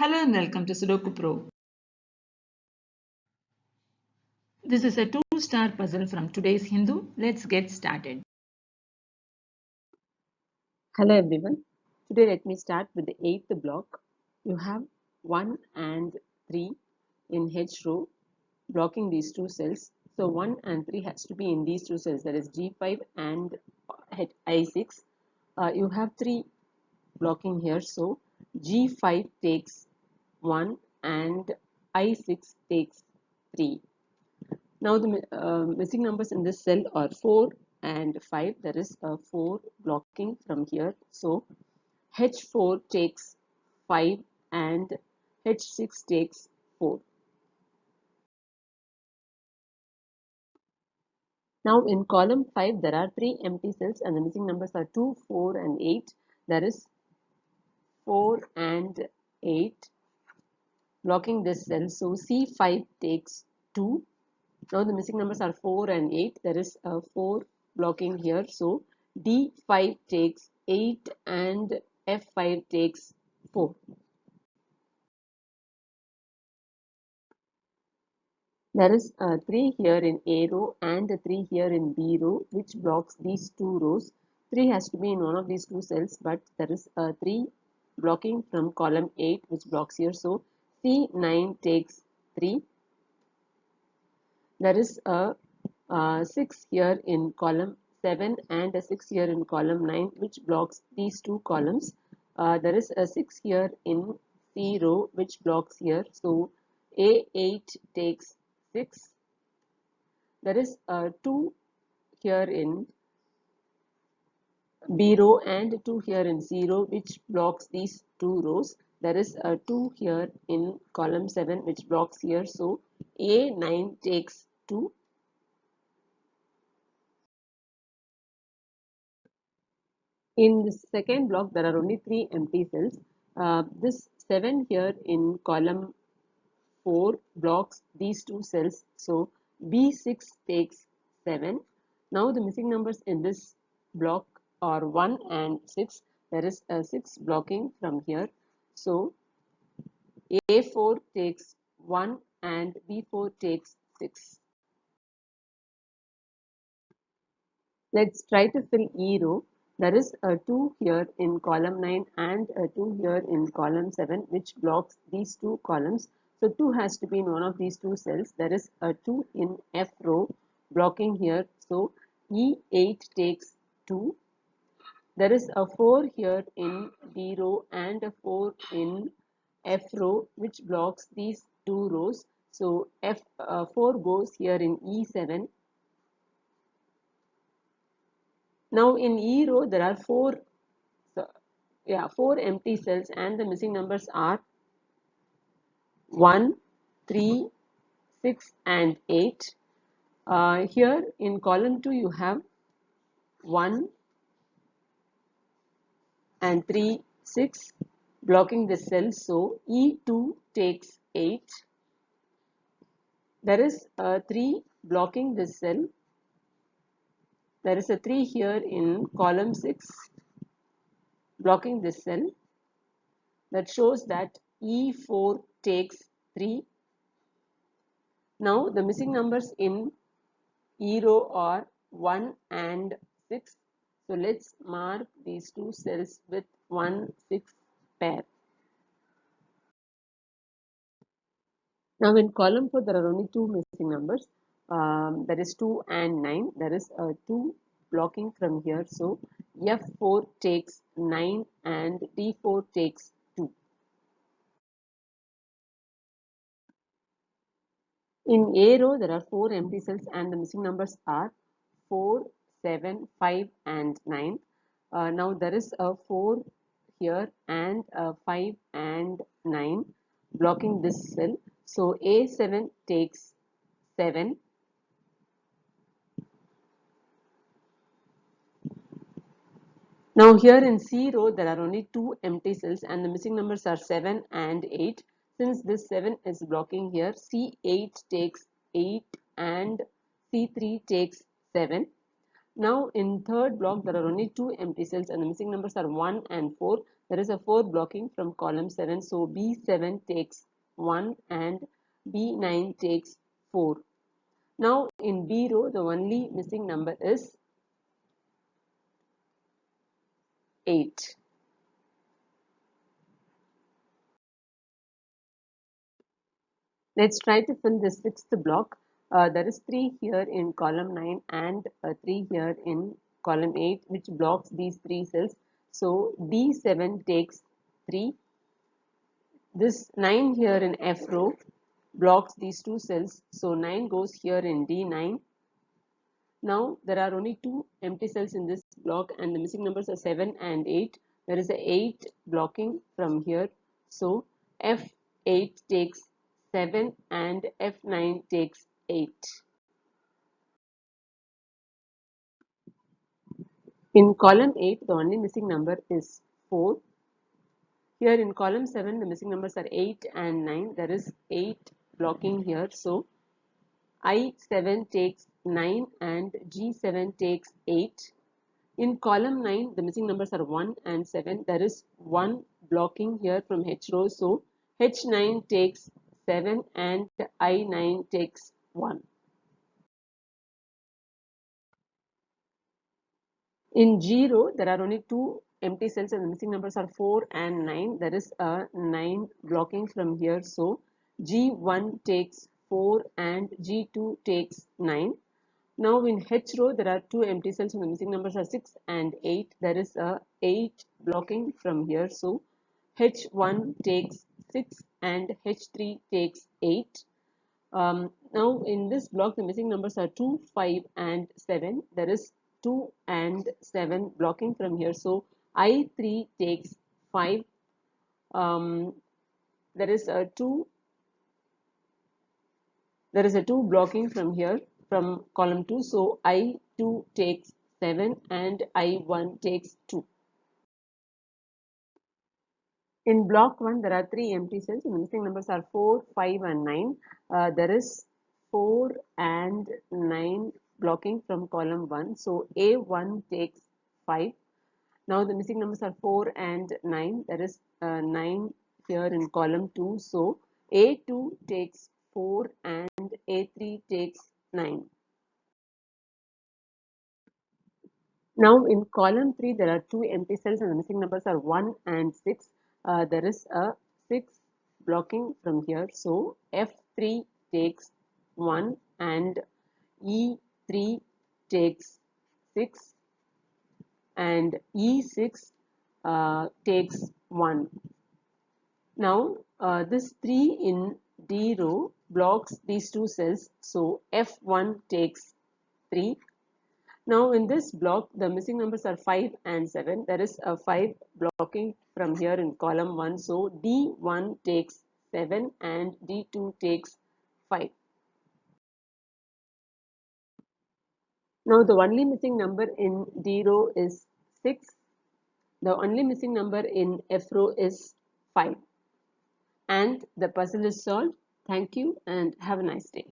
Hello and welcome to Sudoku Pro. This is a two-star puzzle from today's Hindu. Let's get started. Hello everyone. Today let me start with the eighth block. You have 1 and 3 in H row blocking these two cells. So 1 and 3 has to be in these two cells, that is G5 and I6. You have 3 blocking here, so G5 takes 1 and I6 takes 3. Now the missing numbers in this cell are 4 and 5. There is a 4 blocking from here. So H4 takes 5 and H6 takes 4. Now in column 5 there are 3 empty cells and the missing numbers are 2, 4 and 8. There is 4 and 8 blocking this cell. So C5 takes 2. Now the missing numbers are 4 and 8. There is a 4 blocking here. So D5 takes 8 and F5 takes 4. There is a 3 here in A row and a 3 here in B row, which blocks these two rows. 3 has to be in one of these two cells, but there is a 3 blocking from column 8 which blocks here. So C9 takes 3. There is a 6 here in column 7 and a 6 here in column 9 which blocks these two columns. There is a 6 here in C row which blocks here. So A8 takes 6. There is a 2 here in B row and 2 here in C row which blocks these two rows. There is a 2 here in column 7 which blocks here. So A9 takes 2. In the second block there are only 3 empty cells. This 7 here in column 4 blocks these two cells. So B6 takes 7. Now the missing numbers in this block are 1 and 6. There is a 6 blocking from here. So A4 takes 1 and B4 takes 6. Let's try to fill E row. There is a 2 here in column 9 and a 2 here in column 7 which blocks these two columns. So 2 has to be in one of these two cells. There is a 2 in F row blocking here. So E8 takes 2. There is a 4 here in B row and a 4 in F row which blocks these two rows. So F4 goes here in E7. Now in E row there are 4 empty cells and the missing numbers are 1, 3, 6 and 8. Here in column 2 you have 1 and 3, 6 blocking the cell. So E2 takes 8. There is a 3 blocking this cell. There is a 3 here in column 6 blocking this cell. That shows that E4 takes 3. Now the missing numbers in E row are 1 and 6. So let's mark these two cells with 1, 6 pair. Now in column 4 there are only 2 missing numbers. That is 2 and 9. There is a 2 blocking from here. So F4 takes 9 and D4 takes 2. In A row there are 4 empty cells and the missing numbers are 4, 7, 5 and 9. Now there is a 4 here and a 5 and 9 blocking this cell. So A7 takes 7. Now here in C row there are only 2 empty cells and the missing numbers are 7 and 8. Since this 7 is blocking here, C8 takes 8 and C3 takes 7. Now in third block there are only 2 empty cells and the missing numbers are 1 and 4. there is a 4 blocking from column 7. So B7 takes 1 and B9 takes 4. Now in B row, the only missing number is 8. Let's try to fill the sixth block. There is 3 here in column 9 and 3 here in column 8, which blocks these 3 cells. So D7 takes 3. This 9 here in F row blocks these 2 cells. So 9 goes here in D9. Now there are only 2 empty cells in this block and the missing numbers are 7 and 8. There is a 8 blocking from here. So F8 takes 7 and F9 takes 8. In column 8, the only missing number is 4. Here in column 7, the missing numbers are 8 and 9. There is 8 blocking here. So I7 takes 9 and G7 takes 8. In column 9, the missing numbers are 1 and 7. There is 1 blocking here from H row. So H9 takes 7 and I9 takes 1. In G row, there are only 2 empty cells and the missing numbers are 4 and 9. There is a 9 blocking from here. So G1 takes 4 and G2 takes 9. Now in H row, there are 2 empty cells and the missing numbers are 6 and 8. There is a 8 blocking from here. So H1 takes 6 and H3 takes 8. Now in this block, the missing numbers are 2, 5 and 7. There is 2 and 7 blocking from here. So I3 takes 5. There is a 2 blocking from here from column 2. So I2 takes 7 and I1 takes 2. In block 1, there are 3 empty cells and the missing numbers are 4, 5 and 9. There is 4 and 9 blocking from column 1. So A1 takes 5. Now the missing numbers are 4 and 9. There is 9 here in column 2. So A2 takes 4 and A3 takes 9. Now in column 3, there are 2 empty cells and the missing numbers are 1 and 6. There is a 6 blocking from here. So F3 takes 1 and E3 takes 6 and E6 takes 1. Now this 3 in D row blocks these 2 cells. So F1 takes 3. Now in this block, the missing numbers are 5 and 7. There is a 5 blocking from here in column 1. So D1 takes 7 and D2 takes 5. Now the only missing number in D row is 6. The only missing number in F row is 5. And the puzzle is solved. Thank you and have a nice day.